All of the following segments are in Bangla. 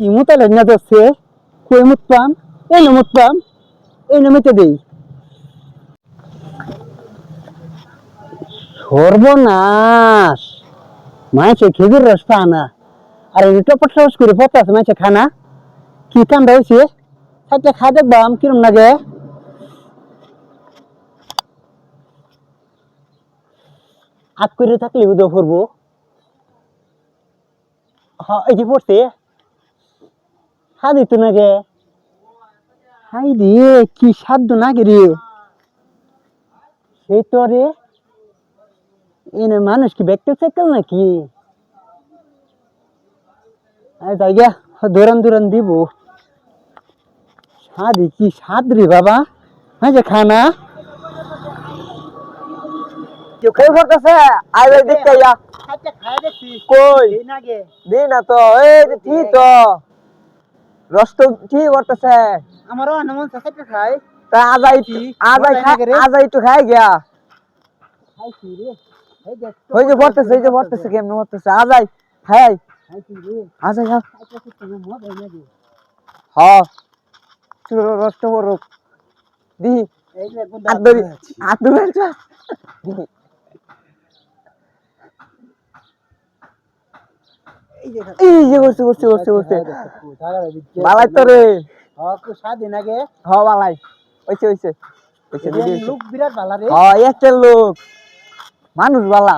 কি মুতালে না যাচ্ছে কই মুতপাম এই নমিতে দেই সর্বনাশ মাইছে খেজুর রস পানা আর এই টপট সাহস করে পড়তে মাইছে খানা কি কামড়া হয়েছে সাইডটা খাই দেখবাম কিরম লাগে হাত করে থাকলে উদয় করবো এই যে পড়ছে হাদি তো নাগে হাই রে কি সাধ্য নাগে রে সেই তো রে এনে মানুষ কি ব্যক্তি সাইকেল নাকি জায়গা দৌড়ান দৌড়ান দিব সাদি কি স্বাদ রে বাবা হ্যাঁ যে খানা কেউ কই করতেছে আইবে দেখতে ইয়া কই দি না তো এই যে ঠিক তো রস তো ঠিক করতেছে আমারও আনমন সাথে খাই তা আজাই একটু খাই গিয়া খাইছি রে এই দেখ ওই যে পড়তেছে কেমনে পড়তেছে আজাই খাই খাইছি রে আজাই খা খাইতে তুমি মদ হয় নাকি হ্যাঁ চুরো রস তো বড় দি এই যে আদরি এই যে করছে বালাই তো রে কো স্বাদ নাগে হ বালাই হইছে লোক বিরাট ভালো রে একটা লোক মানুষ বালা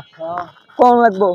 কম লাগবো